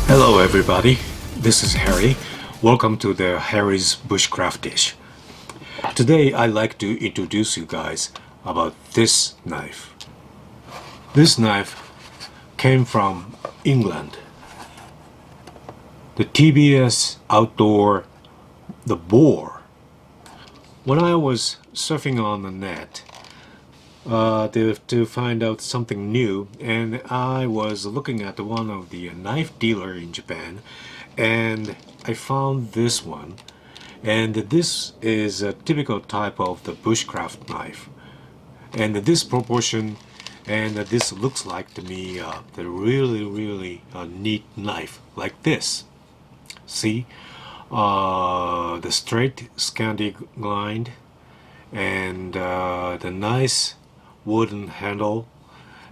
Hello everybody, this is Harry. Welcome to the Harry's Bushcraft Dish. Today I'd like to introduce you guys about this knife. This knife came from England. The TBS outdoor, the BOAR. When I was surfing on the net to find out something new, and I was looking at one of the knife dealer in Japan, and I found this one, and this is a typical type of the bushcraft knife, and this proportion, and this looks like to me the really neat knife like this. See, the straight scandi-graind and the nice wooden handle,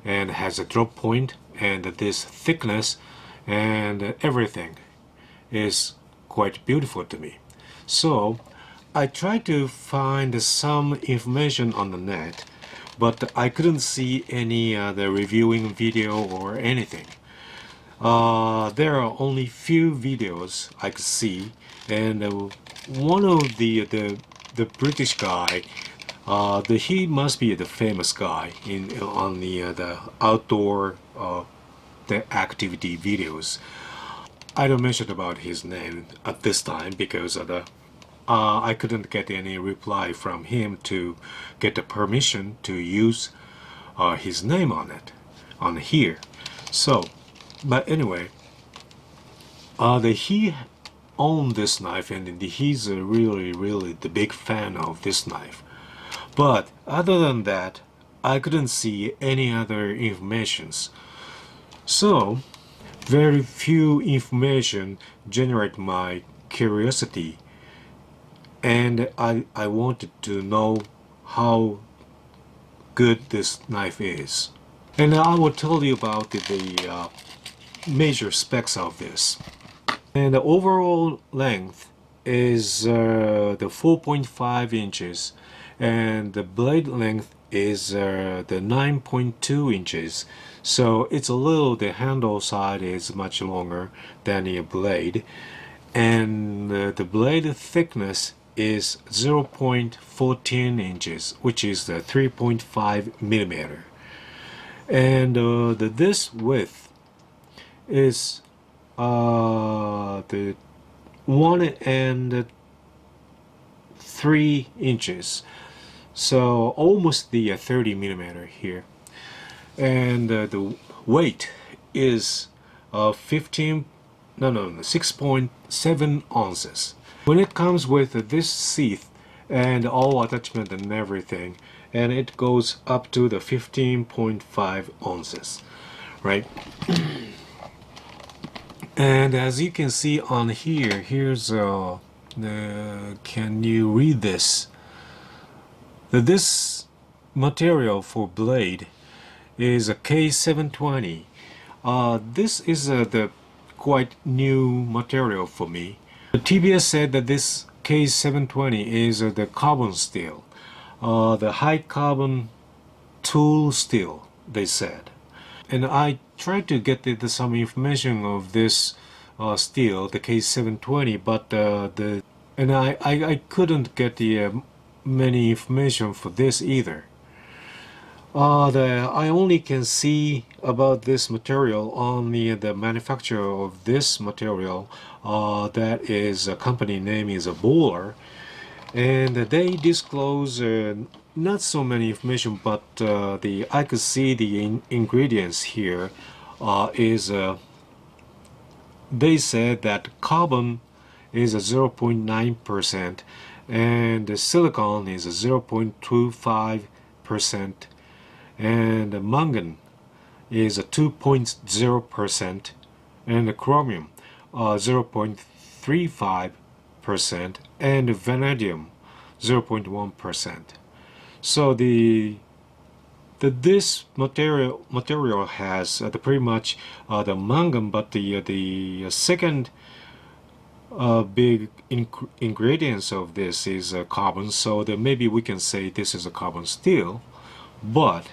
and has a drop point, and this thickness and everything is quite beautiful to me. So I tried to find some information on the net, but I couldn't see any the reviewing video or anything. There are only few videos I could see, and one of the British guy, he must be the famous guy on the outdoor the activity videos. I don't mention about his name at this time because I couldn't get any reply from him to get the permission to use his name on it on here. So, but anyway, he owned this knife, and he's really the big fan of this knife. But other than that, I couldn't see any other informations. So very few information generate my curiosity, and I wanted to know how good this knife is. And I will tell you about the major specs of this. And the overall length is the 4.5 inches, and the blade length is the 9.2 inches. So it's a little, the handle side is much longer than the blade, and the blade thickness is 0.14 inches, which is the 3.5 millimeter. And this width is the 1 and 3 inches, so almost the 30 millimeter here. And the weight is 6.7 ounces. When it comes with this sheath and all attachment and everything, and it goes up to the 15.5 ounces, right? And as you can see on here, here's can you read this? This material for blade is a K720. This is the quite new material for me. The TBS said that this K720 is the carbon steel, the high carbon tool steel, they said. And I tried to get some information of this steel, the K720, but I couldn't get the many information for this either. I only can see about this material on the manufacturer of this material. That is a company name is a BOAR, and they disclose not so many information, but I could see the ingredients here is they said that carbon is a 0.9%, and the silicon is a 0.25%, and the mangan is a 2.0%, and the chromium 0.35%, and the vanadium 0.1%. So this material has pretty much the mangan, but the second big ingredients of this is carbon. So maybe we can say this is a carbon steel, but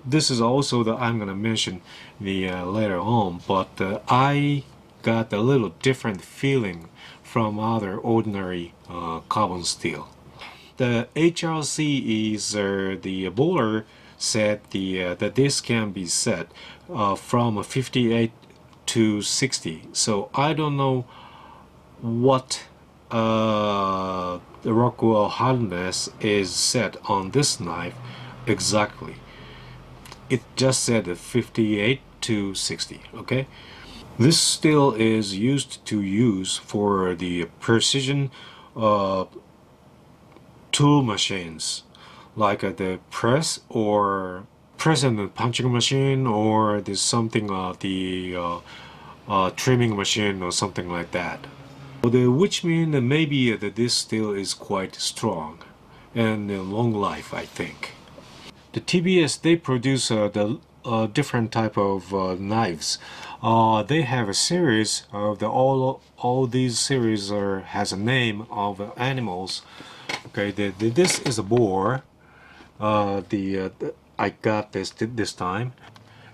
This is also that I'm gonna mention the later on, but I got a little different feeling from other ordinary carbon steel. The HRC is the boiler said that this can be set from 58 to 60. So I don't know what the Rockwell hardness is set on this knife exactly. It just said 58 to 60. Okay. This steel is used to use for the precision tool machines like the press and punching machine, or there's something the trimming machine or something like that. Which means that maybe this steel is quite strong and long life, I think. The TBS, they produce the different type of knives. They have a series of all these series has a name of animals. Okay, this is a boar. I got this time,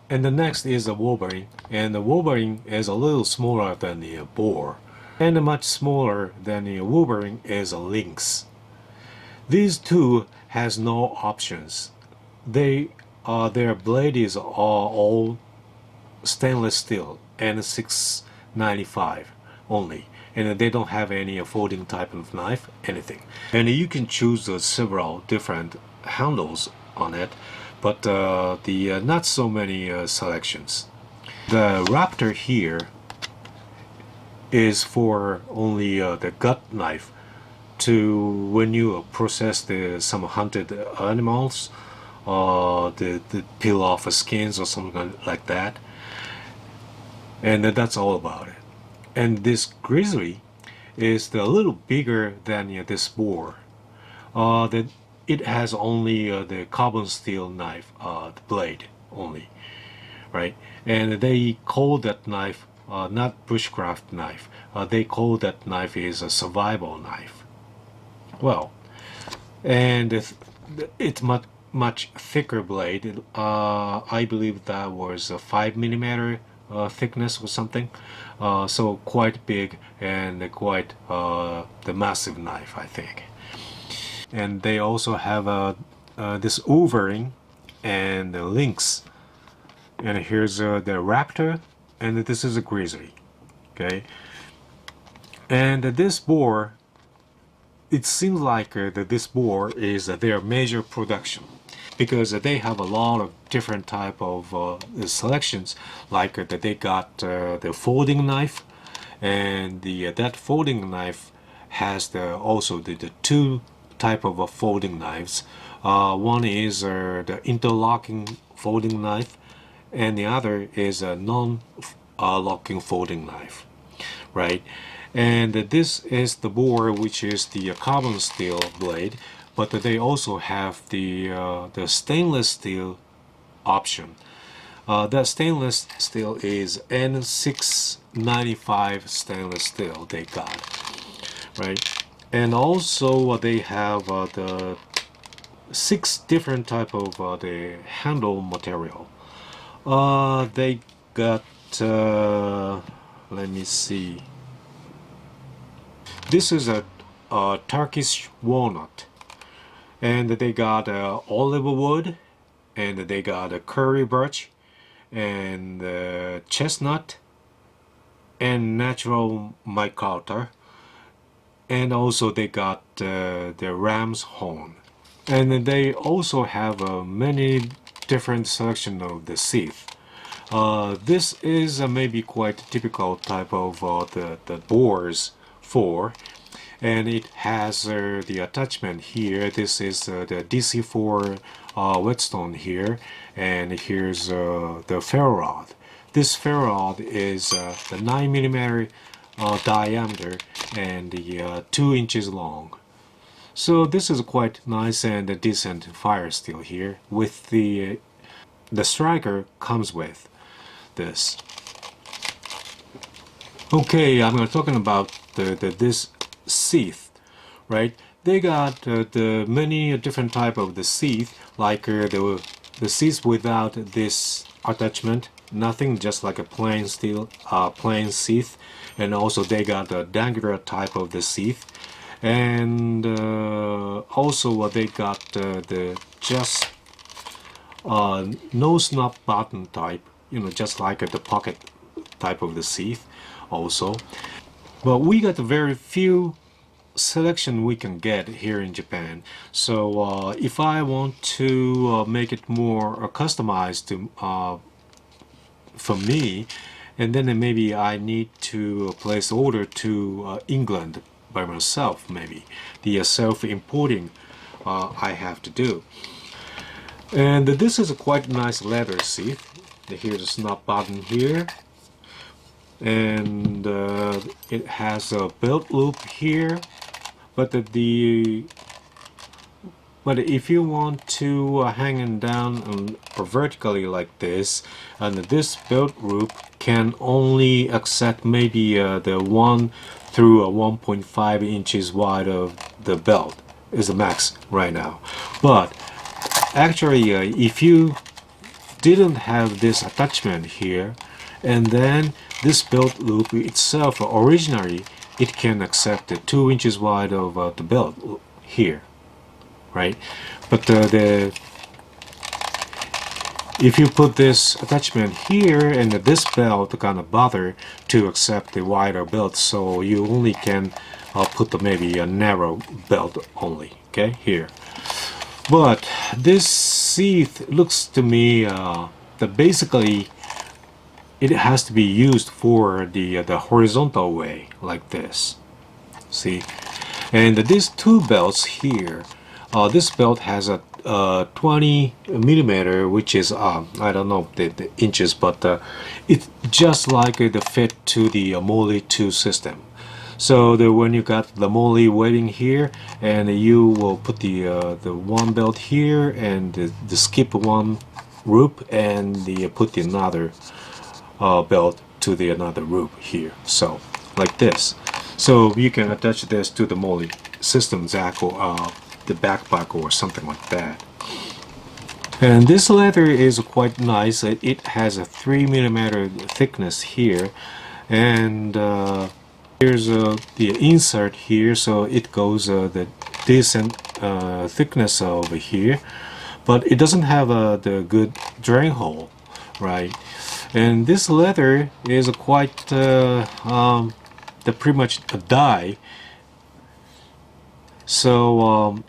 and the next is a wolverine, and the wolverine is a little smaller than the boar, and much smaller than the wolverine is a lynx. These two has no options. Their blade is all stainless steel and 695 only, and they don't have any folding type of knife, anything. And you can choose several different handles on it, but not so many selections. The Raptor here is for only the gut knife to when you process some hunted animals, the peel off skins or something like that, and that's all about it. And this grizzly is a little bigger than this boar. It has only the carbon steel knife, the blade only, right? And they call that knife not bushcraft knife. They call that knife is a survival knife. Well, and it's much thicker blade. I believe that was a 5 millimeter thickness or something. So quite big and quite the massive knife, I think. And they also have this wolverine and the lynx. And here's the raptor, and this is a grizzly. Okay. And this boar, it seems like this boar is their major production, because they have a lot of different type of selections, like that they got the folding knife, and that folding knife has also the two type of folding knives. One is the interlocking folding knife, and the other is a non-locking folding knife, right? And this is the boar, which is the carbon steel blade, but they also have the stainless steel option. That stainless steel is N695 stainless steel they got, right? And also they have the 6 different type of the handle material. They got let me see. This is a Turkish walnut, and they got olive wood, and they got a curry birch, and chestnut, and natural micarta, and also they got the ram's horn, and they also have many different selection of the sheath. This is maybe quite typical type of the boars for, and it has the attachment here. This is the DC4 whetstone here, and here's the ferro rod. This ferro rod is the 9 millimeter diameter and the 2 inches long. So this is quite nice and decent fire steel here. With the striker comes with this. Okay, I'm talking about this sheath, right? They got the many different type of the sheath, like the seats without this attachment, nothing, just like a plain steel, plain seat. And also they got a dangler type of the seat, and also they got the just no snap button type, just like the pocket type of the seat also. But we got very few selection we can get here in Japan. So if I want to make it more customized to for me, and then maybe I need to place order to England by myself, maybe the self-importing I have to do. And this is a quite nice leather seat. Here's a snap button here, and it has a belt loop here. But but if you want to hang it down vertically like this, and this belt loop can only accept maybe the 1 through 1.5 inches wide of the belt is the max right now. But actually, if you didn't have this attachment here, and then this belt loop itself originally it can accept the 2 inches wide of the belt here, right? But if you put this attachment here, and this belt gonna bother to accept the wider belt, so you only can put maybe a narrow belt only, okay, here. But this seat looks to me that basically it has to be used for the horizontal way like this. See, and these two belts here. This belt has a 20 millimeter, which is I don't know the inches, but it's just like the fit to the Moly 2 system. So when you got the Moly webbing here, and you will put the one belt here, and the skip one loop, and put the another belt to the another loop here. So like this. So you can attach this to the Moly system Zack, or the backpack or something like that. And this leather is quite nice. It has a 3 millimeter thickness here, and here's the insert here, so it goes the decent thickness over here, but it doesn't have the good drain hole, right? And this leather is quite pretty much a dye. So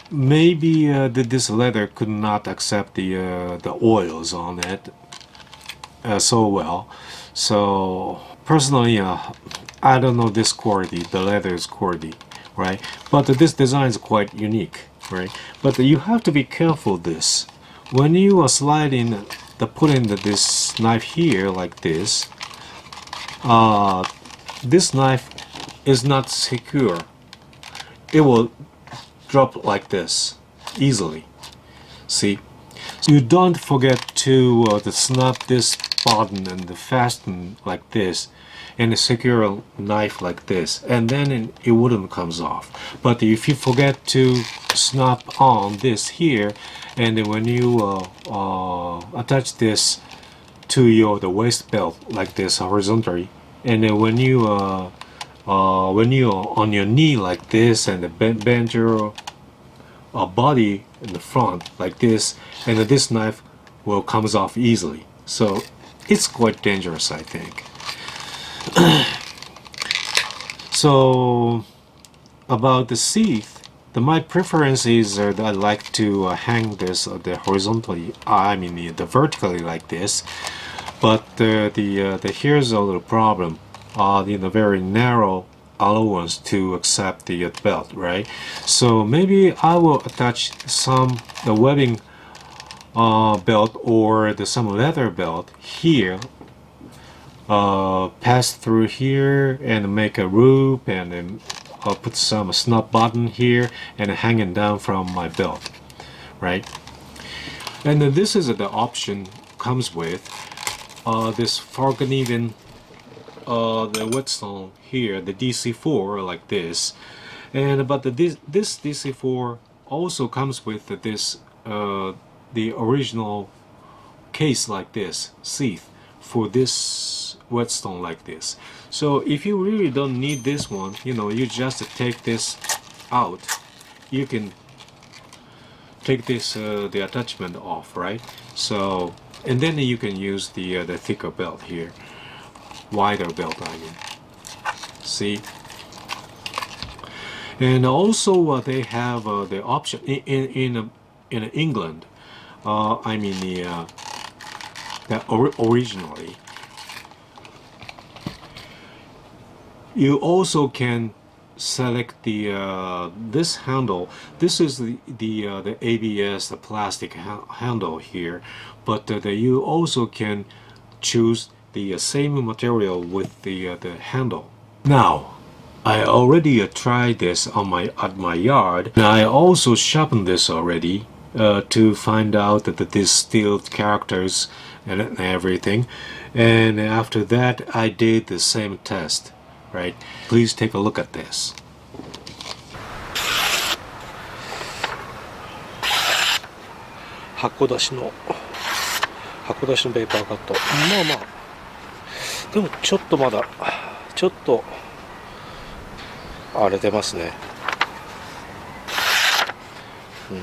maybe this leather could not accept the oils on it so well. So personally, I don't know this quality. The leather is quality, right? But this design is quite unique, right? But you have to be careful this when you are sliding putting this knife here like this. This knife is not secure. It will drop like this easily. See, so you don't forget to snap this button and fasten like this, and secure a knife like this, and then it wouldn't comes off. But if you forget to snap on this here, and then when you attach this to the waist belt like this horizontally, and then when you on your knee like this, and bend your body in the front like this, and this knife will comes off easily. So it's quite dangerous, I think. So about the seat, my preference is that I like to hang this the horizontally, the vertically like this. But here's a little problem. In a very narrow allowance to accept the belt, right? So maybe I will attach the webbing belt or some leather belt here, pass through here and make a loop, and then I'll put some snap button here and hang it down from my belt, right? And then this is the option comes with this Farganiven the whetstone here, the DC4 like this, and but this DC4 also comes with this the original case like this, sheath, for this whetstone like this. So if you really don't need this one, you just take this out. You can take this the attachment off, right? So, and then you can use the thicker belt here, wider belt, I mean. See? And also they have the option in England. I mean originally, you also can select the this handle. This is the ABS, the plastic handle here, but you also can choose the same material with the handle. Now, I already tried this at my yard, and I also sharpened this already to find out that this steel characters and everything. And after that, I did the same test. Right? Please take a look at this. 箱出しのペーパーカット。まあでもちょっとまだちょっと荒れてますね。引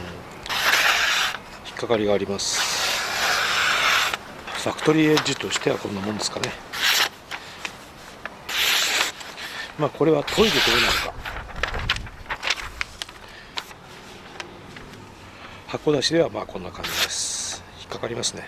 っかかりがあります。ファクトリーエッジとしてはこんなもんですかね。これは研いでどうなるか。箱出しではこんな感じです。引っかかりますね。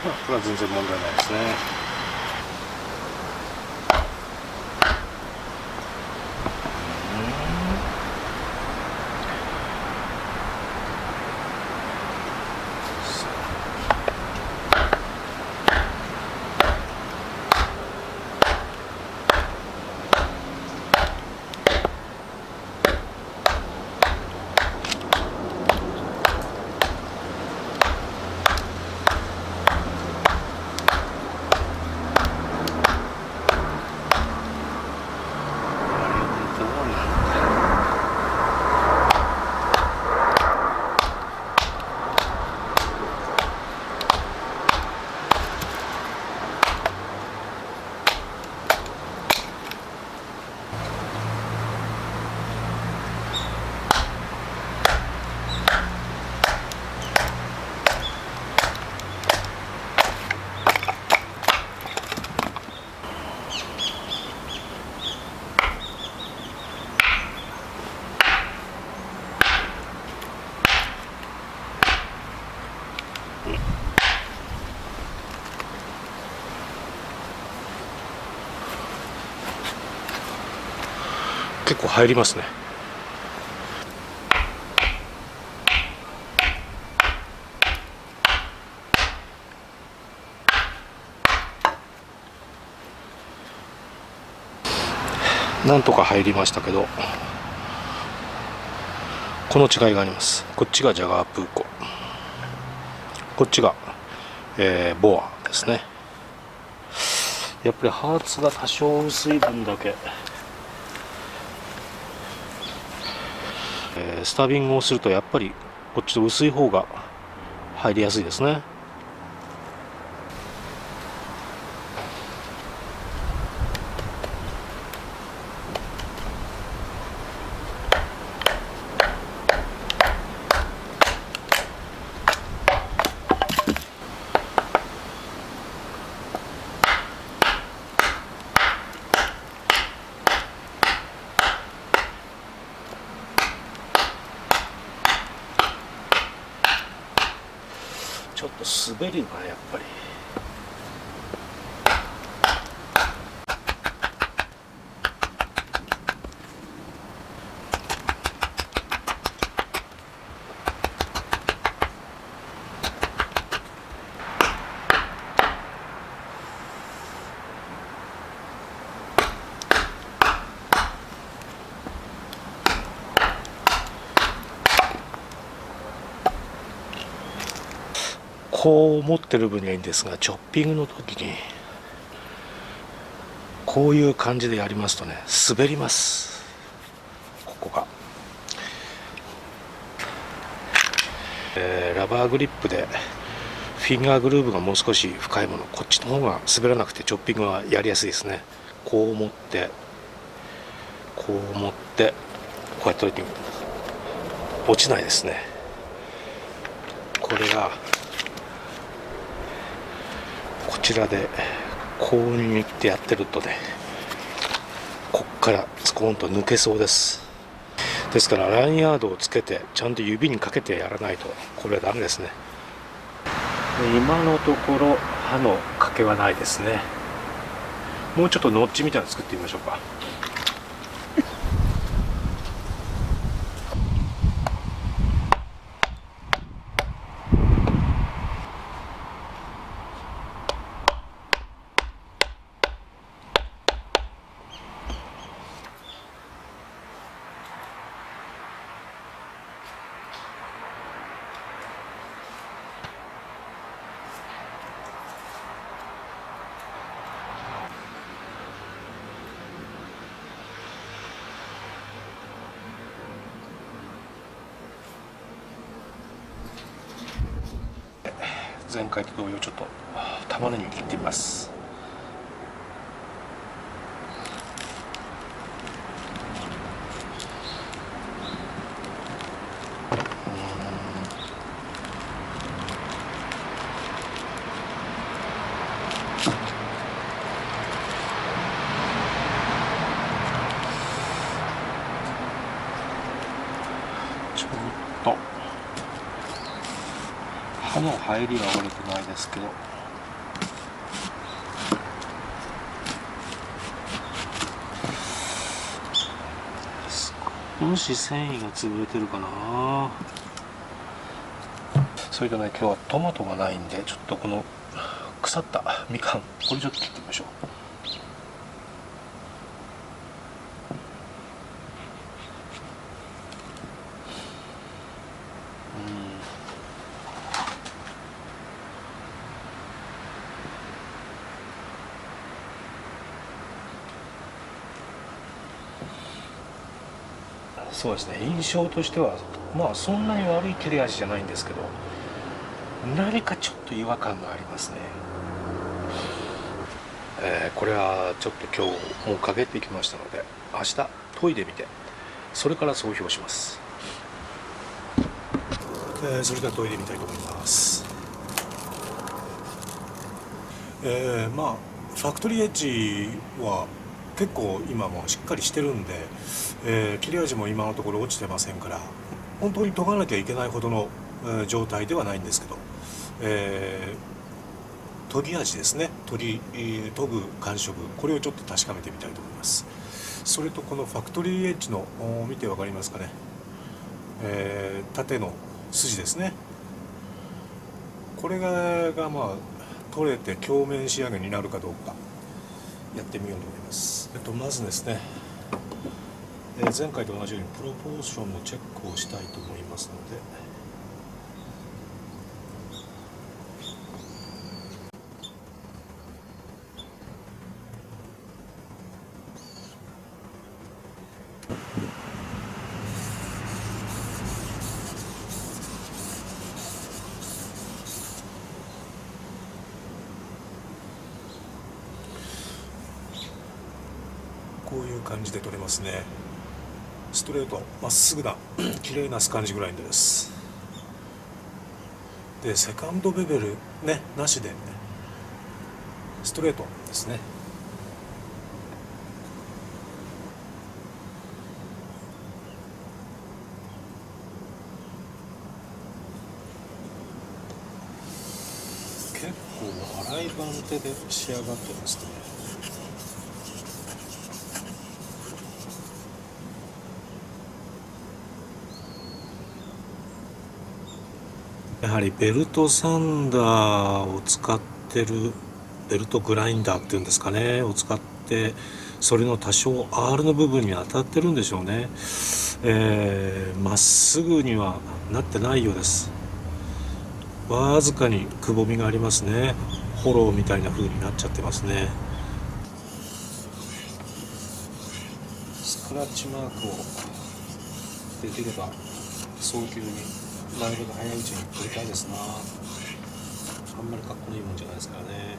これは全然問題ないですね。結構入りますね。なんとか入りましたけど、この違いがあります。こっちがジャガープーコ、こっちが、ボアですね。やっぱりハーツが多少薄い分だけスタビングをするとやっぱりこっちと薄い方が入りやすいですね。ちょっと滑りがやっぱりこう持ってる分にはいいんですが、チョッピングの時にこういう感じでやりますとね、滑ります。ここが、ラバーグリップでフィンガーグルーブがもう少し深いもの、こっちの方が滑らなくてチョッピングはやりやすいですね。こう持ってこう持ってこうやっておいてみる、落ちないですね。これがこちらでこう握ってやってるとね、こっからスコーンと抜けそうです。ですからラインヤードをつけてちゃんと指にかけてやらないとこれはダメですね。今のところ刃の欠けはないですね。もうちょっとノッチみたいなの作ってみましょうか。前回と同様ちょっと玉ねぎ切ってみます。ちょっと刃の入りは悪くないですけど、少し繊維が潰れてるかな。それとね、今日はトマトがないんで、ちょっとこの腐ったみかん、これちょっと切ってみましょう。そうですね、印象としてはまあそんなに悪い切れ味じゃないんですけど、何かちょっと違和感がありますね。これはちょっと今日もうかけてきましたので、明日研いでみてそれから総評します。それでは研いでみたいと思います。まあファクトリーエッジは結構今もしっかりしてるんで、切れ味も今のところ落ちてませんから、本当に研がなきゃいけないほどの、状態ではないんですけど、研ぎ味ですね、研ぐ感触、これをちょっと確かめてみたいと思います。それとこのファクトリーエッジの見て分かりますかね、縦の筋ですね、これがまあ取れて鏡面仕上げになるかどうかやってみようと思います。まずですね、前回と同じようにプロポーションのチェックをしたいと思いますので、感じで取れますね。ストレートまっすぐな綺麗なスカンジグラインドです。でセカンドベベルねなしでストレートですね。結構粗い番手で仕上がってますね。やはりベルトサンダーを使ってる、ベルトグラインダーっていうんですかねを使って、それの多少 R の部分に当たってるんでしょうね。まっすぐにはなってないようです。わずかにくぼみがありますね。ホローみたいな風になっちゃってますね。スクラッチマークをできれば早急になるべく早いうちに取りたいですな。あんまりかっこいいもんじゃないですからね。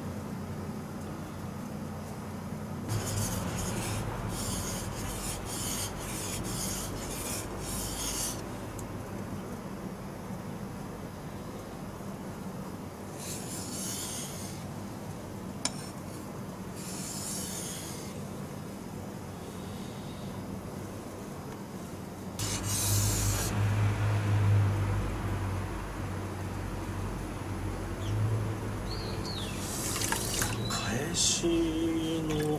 返しの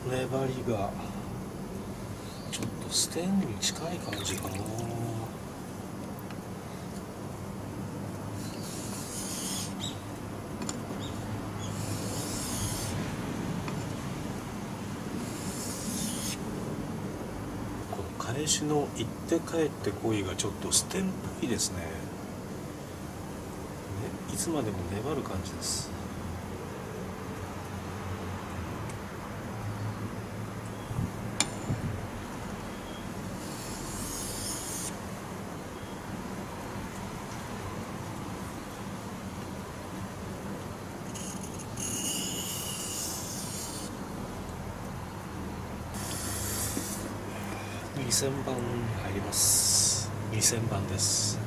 粘りがちょっとステンに近い感じかな。この返しの行って帰ってこいがちょっとステンっぽいですね。いつまでも粘る感じです。2000番入ります。2000番です。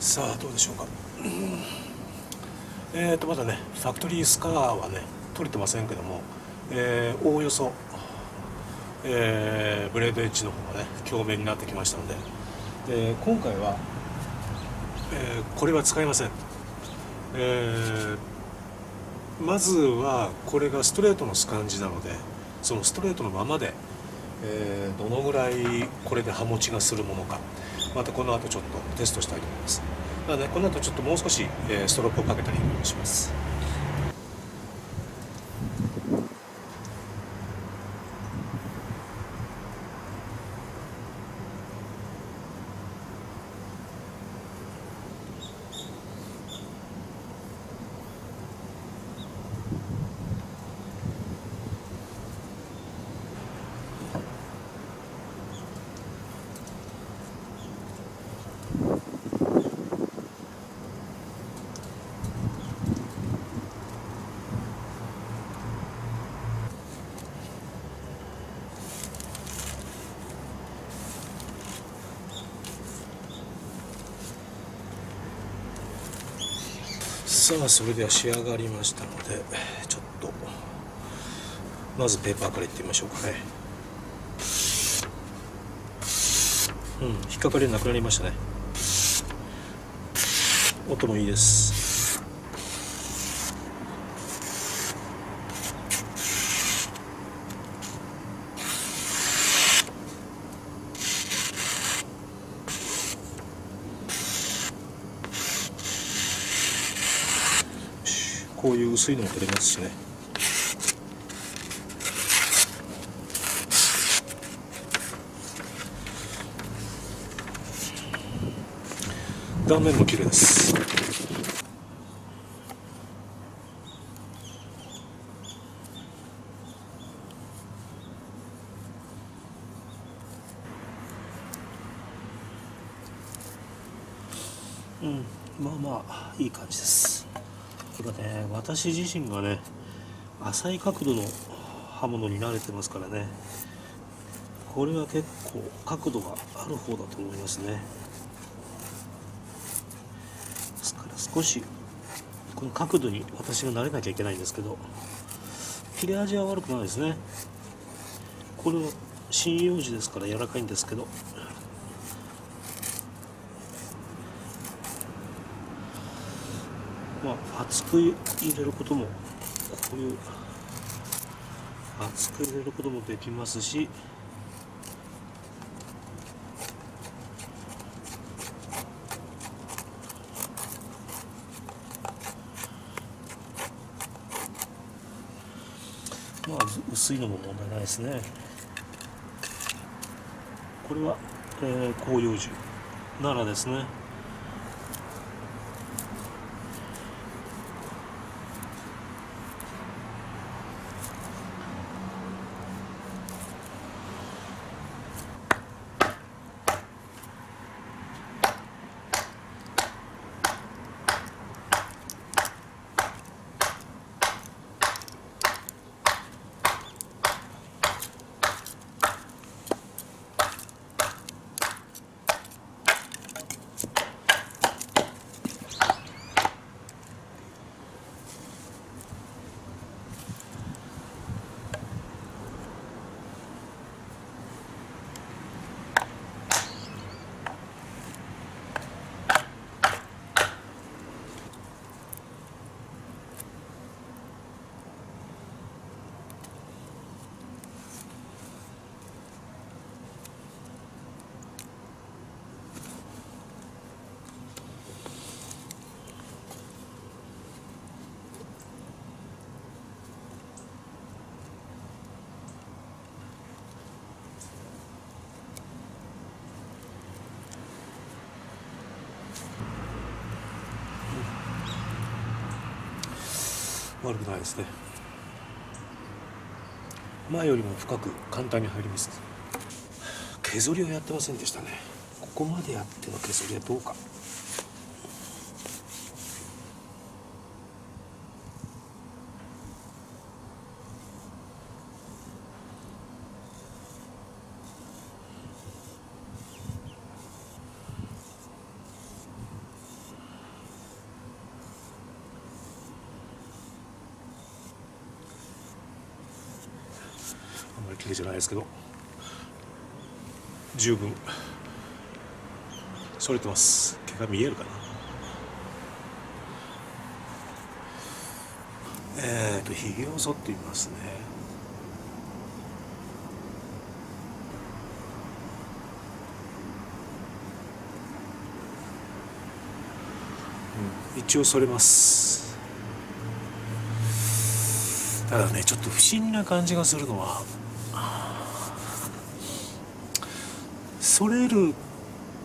さあどうでしょうか。まだねファクトリースカーはね取れてませんけども、おおよそ、ブレードエッジの方がね強めになってきましたので、今回は、これは使いません。まずはこれがストレートのスカンジなので、そのストレートのままで、どのぐらいこれで刃持ちがするものか、またこの後ちょっとテストしたいと思います。なのでこの後ちょっともう少し、ストロップをかけたりします。さあそれでは仕上がりましたので、ちょっとまずペーパーからいってみましょうかね。引っかかりなくなりましたね。音もいいです。こういう薄いのも取れますしね。断面も綺麗です。まあまあいい感じです。てかね、私自身がね浅い角度の刃物に慣れてますからね、これは結構角度がある方だと思いますね。ですから少しこの角度に私が慣れなきゃいけないんですけど、切れ味は悪くないですね。これは針葉樹ですから柔らかいんですけど、まあ厚く入れることも、こういう厚く入れることもできますし、まあ薄いのも問題ないですね。これは、広葉樹奈良ですね。悪くないですね。前よりも深く簡単に入ります。削りをやってませんでしたね。ここまでやっての削りはどうか。あんまり綺麗じゃないですけど、十分それてます。毛が見えるかな。ひげを剃ってみますね。一応剃れます。ただね、ちょっと不審な感じがするのは、剃れる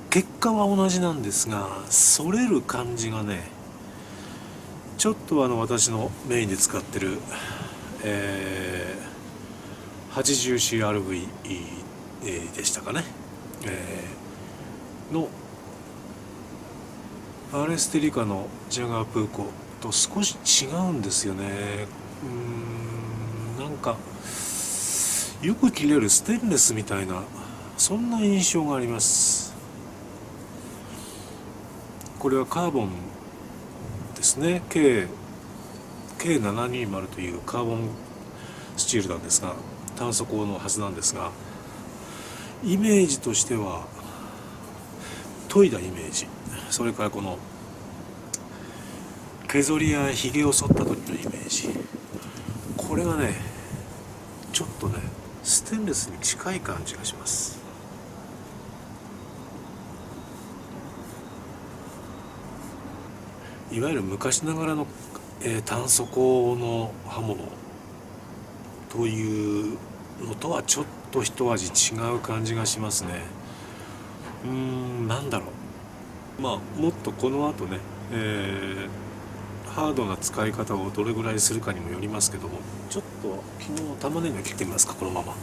結果は同じなんですが、剃れる感じがね、ちょっと私のメインで使ってる、80CRV、でしたかね、のアレステリカのジャガープーコと少し違うんですよね。なんかよく切れるステンレスみたいな、そんな印象があります。これはカーボンでですね。K720 というカーボンスチールなんですが、炭素鋼のはずなんですが、イメージとしては研いだイメージ、それからこの削りやひげを剃った時のイメージ、これがねちょっとねステンレスに近い感じがします。いわゆる昔ながらの、炭素鋼の刃物というのとはちょっと一味違う感じがしますね。なんだろう、もっとこの後ね、ハードな使い方をどれぐらいするかにもよりますけども、ちょっと昨日玉ねぎを切ってみますか、このまま。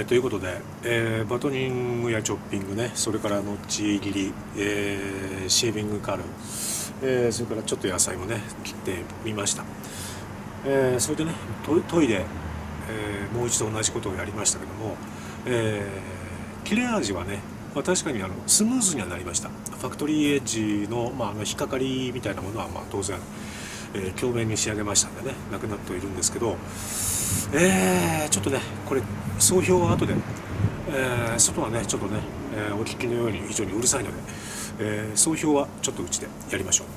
ということで、バトニングやチョッピングね、それからノッチ切り、シェービングカル、それからちょっと野菜もね切ってみました。それでね研いで、もう一度同じことをやりましたけども、切れ味はね、確かにスムーズにはなりました。ファクトリーエッジの、引っかかりみたいなものは当然、強めに仕上げましたんでね、なくなっているんですけど、ちょっとねこれ総評は後で、外はねちょっとね、お聞きのように非常にうるさいので、総評はちょっとうちでやりましょう。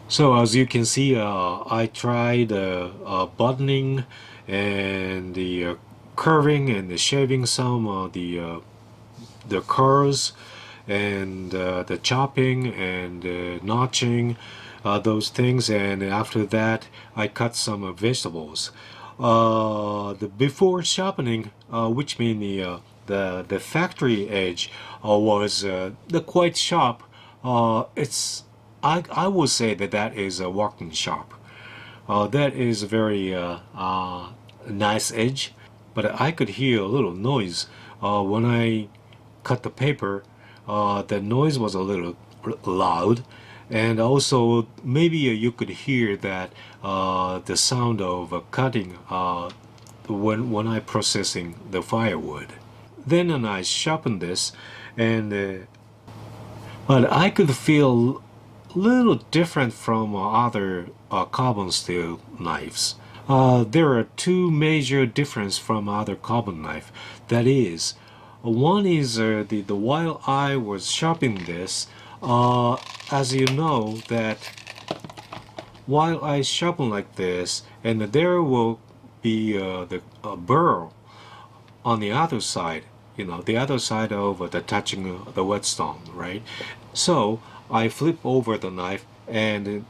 So as you can see, I tried buttoning and the curving and the shaving some the curls and the chopping and notching, those things, and after that I cut some vegetables. The before sharpening, which mean the factory edge, was the quite sharp. I would say that is a working sharp. That is a very nice edge, but I could hear a little noise when I cut the paper. The noise was a little loud, and also maybe you could hear that the sound of cutting when I processing the firewood. Then I sharpened this, and but I could feel little different from other carbon steel knives. There are two major difference from other carbon knife. That is, one is the while I was sharpening this, as you know that while I sharpen like this, and there will be the burr on the other side, the other side of the touching the whetstone, right? So I flip over the knife and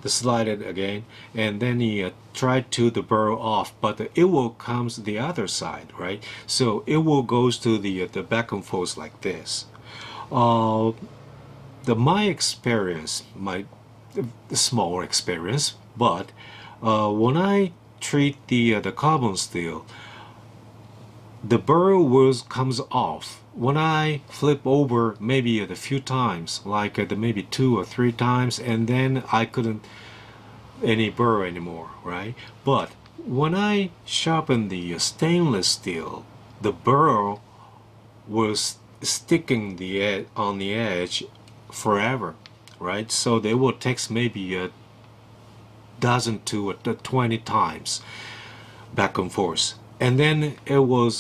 slide it again, and then he tried to the burr off, but it will comes the other side, right? So it will goes to the back and forth like this. My experience, my small experience, but when I treat the carbon steel, the burr comes off when I flip over maybe a few times, like maybe 2 or 3 times, and then I couldn't any burr anymore, right? But when I sharpen the stainless steel, the burr was sticking on the edge forever, right? So they will take maybe a dozen to 20 times back and forth, and then it will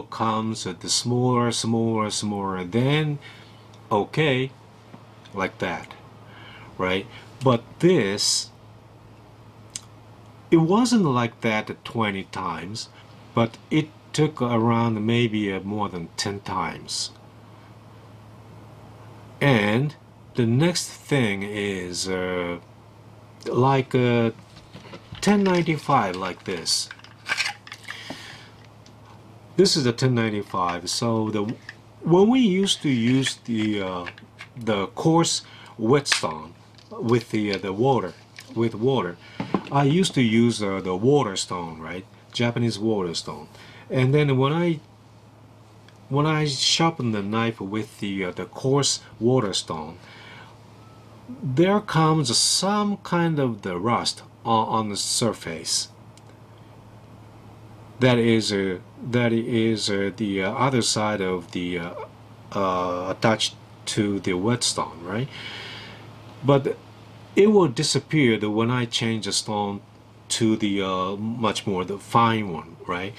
comes the smaller, then okay, like that, right? But this, it wasn't like that 20 times, but it took around maybe more than 10 times. And the next thing is like 1095, like this. This is the 1095. So when we used to use the coarse whetstone, with the water, with water. I used to use the water stone, right? Japanese water stone. And then when I sharpen the knife with the coarse water stone, there comes some kind of the rust on the surface. That is the other side of the attached to the whetstone, right? But it will disappear when I change the stone to the much more the fine one, right?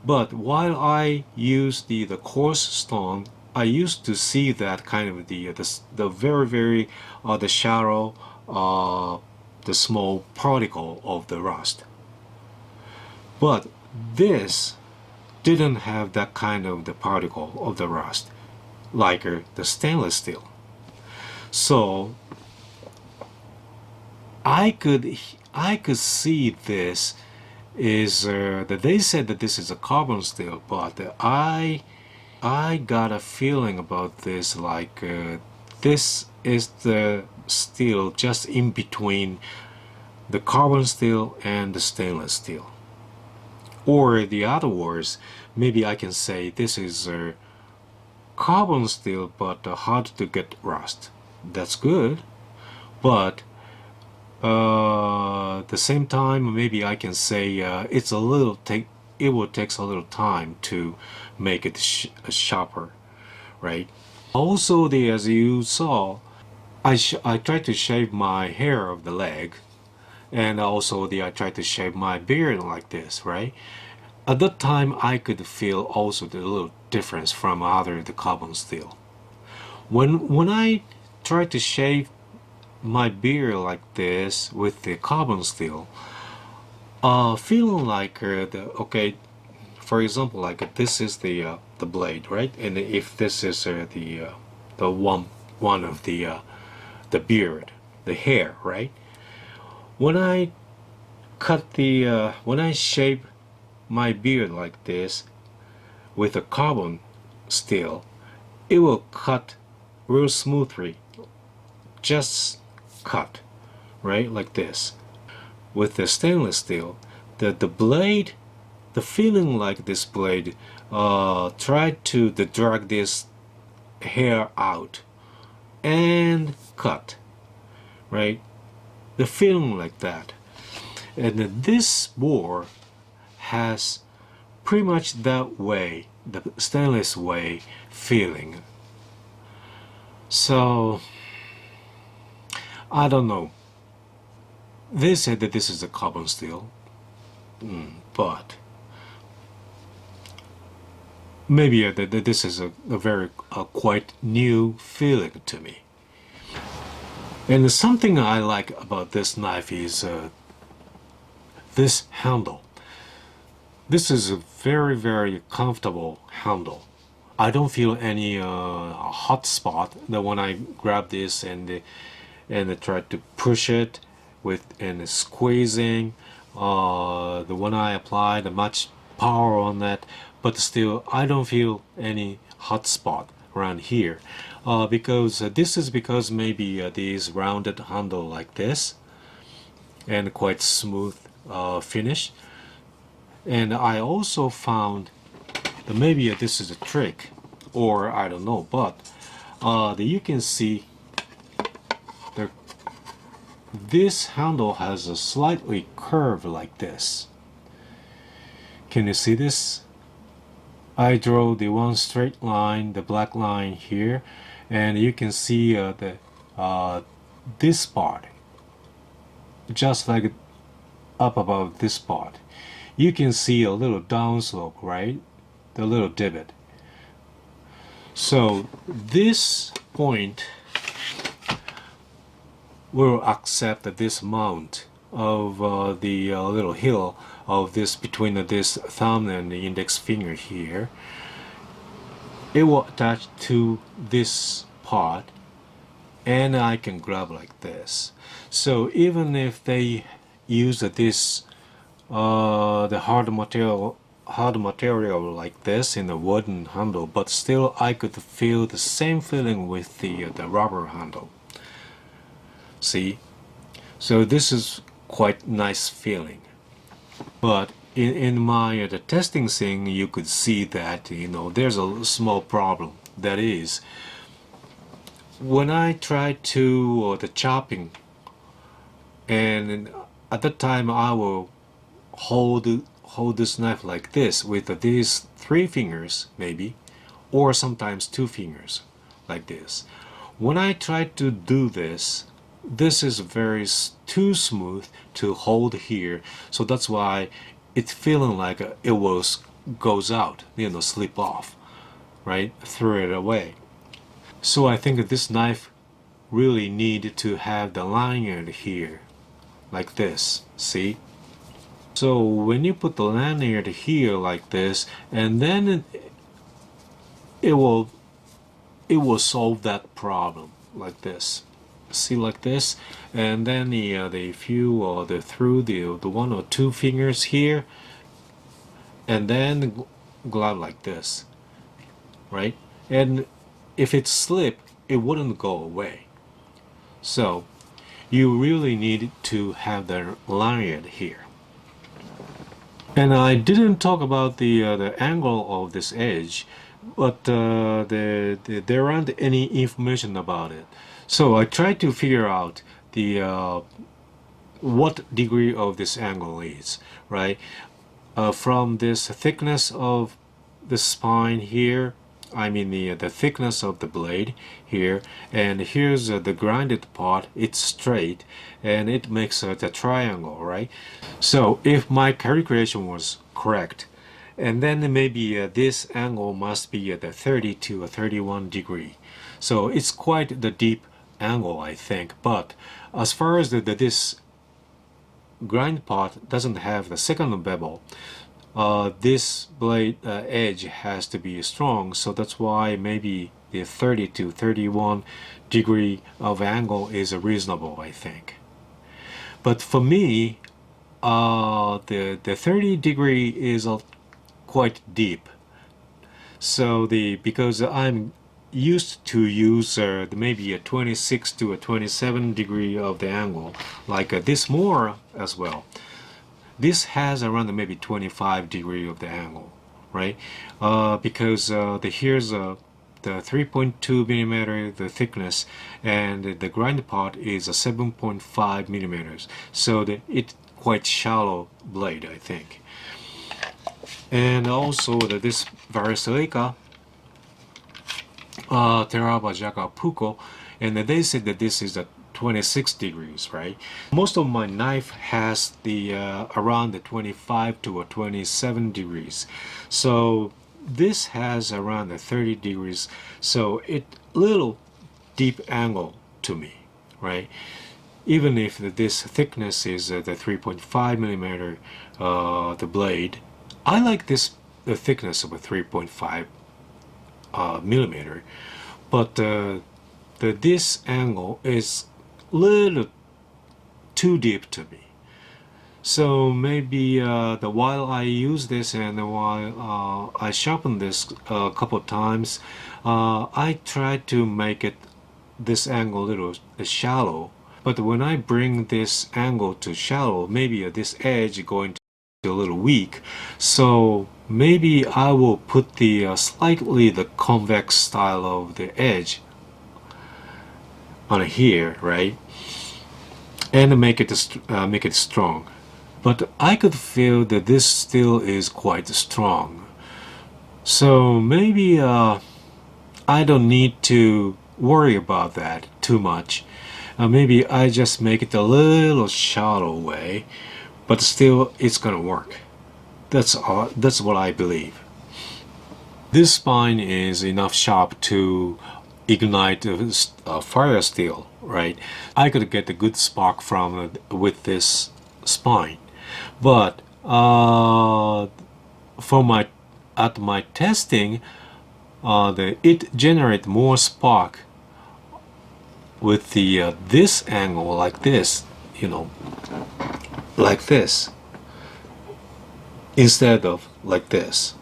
But while I use the coarse stone, I used to see that kind of the very very the shallow the small particle of the rust. But this didn't have that kind of the particle of the rust like the stainless steel. So I could see this is that they said that this is a carbon steel, but I got a feeling about this like this is the steel just in between the carbon steel and the stainless steel. Or the other words, maybe I can say this is carbon steel but hard to get rust. That's good, but the same time maybe I can say it's a little it will take a little time to make it sharper, right? Also, as you saw, I tried to shave my hair of the leg, and also I tried to shave my beard like this, right? At that time, I could feel also the little difference from the carbon steel. When I tried to shave my beard like this with the carbon steel, feeling like for example, like this is the blade, right? And if this is the one of the beard, the hair, right? When I when I shape my beard like this with a carbon steel, it will cut real smoothly, just cut, right, like this. With the stainless steel, the blade, the feeling like this blade tried to drag this hair out and cut, right? The feeling like that. And this boar has pretty much that way, the stainless way feeling. So I don't know. They said that this is a carbon steel, but maybe that this is a very quite new feeling to me. And something I like about this knife is this handle. This is a very very comfortable handle. I don't feel any hot spot that when I grab this and try to push it with and squeezing. The when I apply the much power on that, but still I don't feel any hot spot around here because this is because maybe these rounded handle like this and quite smooth finish. And I also found that maybe this is a trick, or I don't know, but you can see this handle has a slightly curve like this. Can you see this? I draw the one straight line, the black line here, and you can see this part, just like up above this part. You can see a little downslope, right? The little divot. So this point will accept this mount of the little heel of this between this thumb and the index finger here. It will attach to this part, and I can grab like this. So even if they use this the hard material like this in the wooden handle, but still I could feel the same feeling with the rubber handle. See? So this is quite nice feeling. But in my the testing thing, you could see that there's a small problem. That is, when I try to the chopping, and at that time I will hold this knife like this with these 3 fingers maybe, or sometimes 2 fingers like this. When I try to do this, this is very too smooth to hold here, so that's why it's feeling like it was goes out, slip off, right? Throw it away. So I think this knife really need to have the lanyard here, like this. See? So when you put the lanyard here like this, and then it will solve that problem like this. See, like this, and then if you through the 1 or 2 fingers here, and then glove like this, right? And if it slip, it wouldn't go away. So you really need to have the lanyard here. And I didn't talk about the angle of this edge, but there aren't any information about it. So I tried to figure out the what degree of this angle is, right? From this thickness of the spine here, I mean the thickness of the blade here, and here's the grinded part. It's straight, and it makes the triangle, right? So if my calculation was correct, and then maybe this angle must be at the 30 to 31 degree. So it's quite the deep angle, I think. But as far as this grind part doesn't have the second bevel, this blade edge has to be strong, so that's why maybe the 30 to 31 degree of angle is reasonable, I think. But for me, the 30 degree is quite deep. So because I'm used to use maybe a 26 to a 27 degree of the angle, like this more as well. This has around maybe 25 degree of the angle, right? Because here's the 3.2 millimeter the thickness, and the grind part is a 7.5 millimeters. So it's quite shallow blade, I think. And also this varicelica, Teraba Jaka Puko, and they said that this is a 26 degrees, right? Most of my knife has the around the 25 to a 27 degrees. So this has around the 30 degrees. So it little deep angle to me, right? Even if this thickness is the 3.5 millimeter, the blade, I like the thickness of a 3.5 millimeter, but this angle is little too deep to me. So maybe while I use this and while I sharpen this a couple of times, I try to make this angle a little shallow. But when I bring this angle to shallow, maybe this edge going to be a little weak. So maybe I will put the slightly the convex style of the edge on here, right? And make it strong. But I could feel that this still is quite strong. So maybe I don't need to worry about that too much. Maybe I just make it a little shallow way, but still it's gonna work. That's what I believe. This spine is enough sharp to ignite fire steel, right? I could get a good spark from with this spine, but at my testing, it generate more spark with the this angle like this, like this, instead of like this,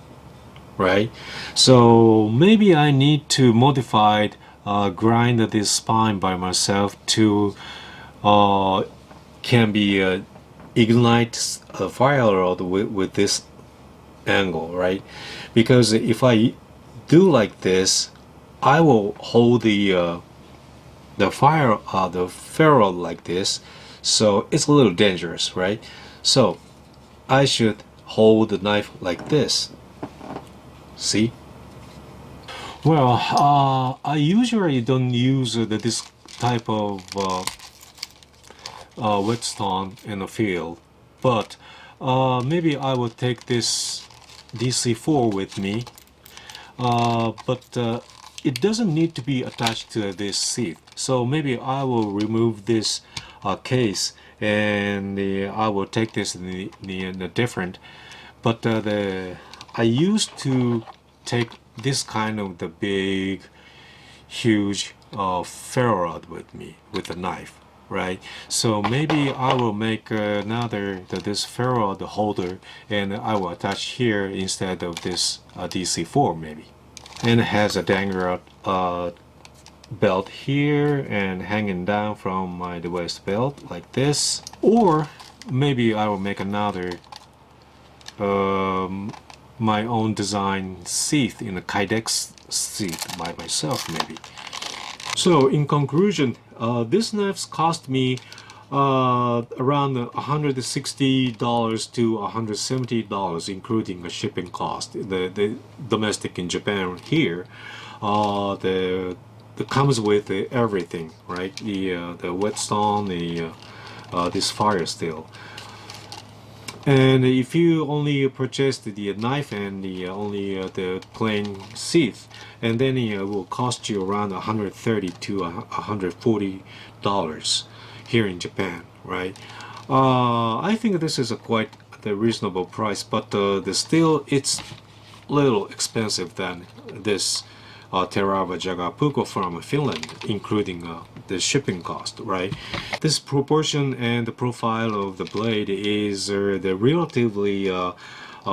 right? So maybe I need to grind this spine by myself to uh, can be ignite a fire rod with this angle, right? Because if I do like this, I will hold the ferrule like this, so it's a little dangerous, right? So I should hold the knife like this. See? Well, I usually don't use this type of whetstone in the field, but maybe I will take this DC4 with me. But it doesn't need to be attached to this seat. So maybe I will remove this case and I will take this in the different. But I used to take this kind of the big, huge ferro rod with me with a knife, right? So maybe I will make another this ferro rod holder and I will attach here instead of this DC4 maybe. And it has a dangler belt here and hanging down from my waist belt like this. Or maybe I will make another my own design sheath in a Kydex sheath by myself maybe. So in conclusion, this knife cost me around $160 to $170, including a shipping cost. The domestic in Japan here, the comes with everything, right? The whetstone, this fire steel. And if you only purchase the knife and the plain sheath, and then it will cost you around $130 to $140 here in Japan, right? I think this is a quite the reasonable price, but still it's a little expensive than this Terava Jagapuko from Finland, including the shipping cost, right? This proportion and the profile of the blade is the relatively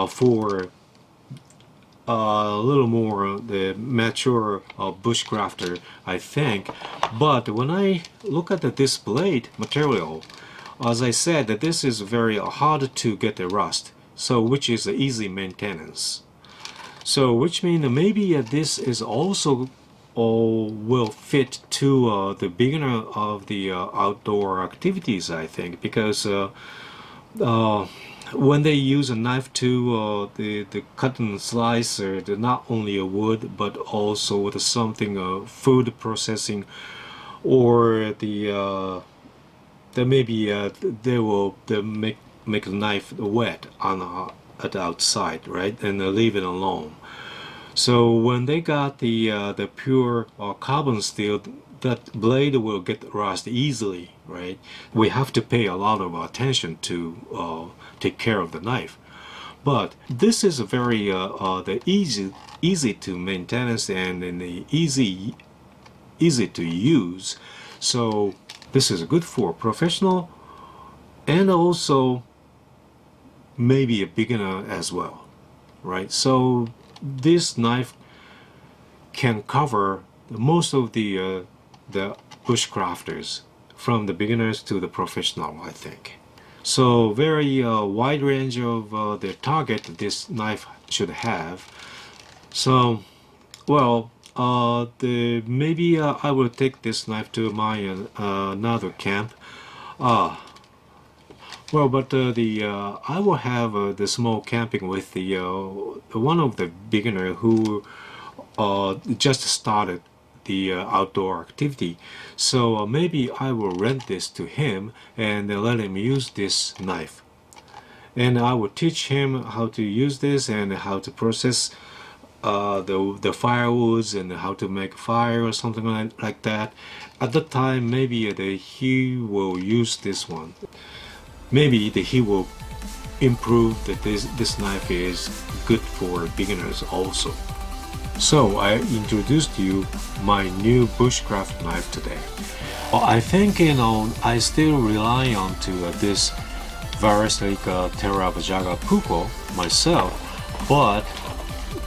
for a little more the mature bushcrafter, I think. But when I look at this blade material, as I said, that this is very hard to get the rust, so which is easy maintenance. So which means maybe this is also will fit to the beginner of the outdoor activities, I think, because when they use a knife to the cut and slice, not only a wood but also with something food processing, or the maybe they will make the knife wet on at the outside, right, and leave it alone. So when they got the pure carbon steel, that blade will get rust easily, right? We have to pay a lot of attention to take care of the knife. But this is a very the easy to maintenance and the easy to use. So this is good for professional and also maybe a beginner as well, right? So this knife can cover most of the bushcrafters, from the beginners to the professional, I think. So very wide range of the target this knife should have. So, well, maybe I will take this knife to my another camp. Well, but I will have the small camping with the one of the beginner who just started the outdoor activity. So maybe I will rent this to him and let him use this knife. And I will teach him how to use this and how to process the firewoods and how to make fire or something like that. At that time, maybe he will use this one. Maybe he will improve that this knife is good for beginners also. So I introduced you my new bushcraft knife today. I think I still rely on to this Varasrika Teravajaga Puko myself, but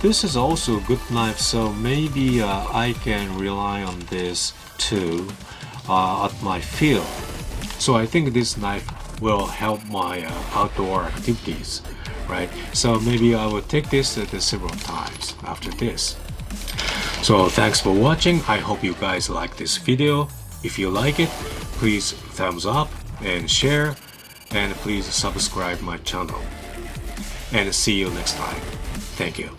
this is also a good knife, so maybe I can rely on this too at my field. So I think this knife will help my outdoor activities, right? So maybe I will take this several times after this. So thanks for watching. I hope you guys like this video. If you like it, please thumbs up and share, and please subscribe my channel. And see you next time. Thank you.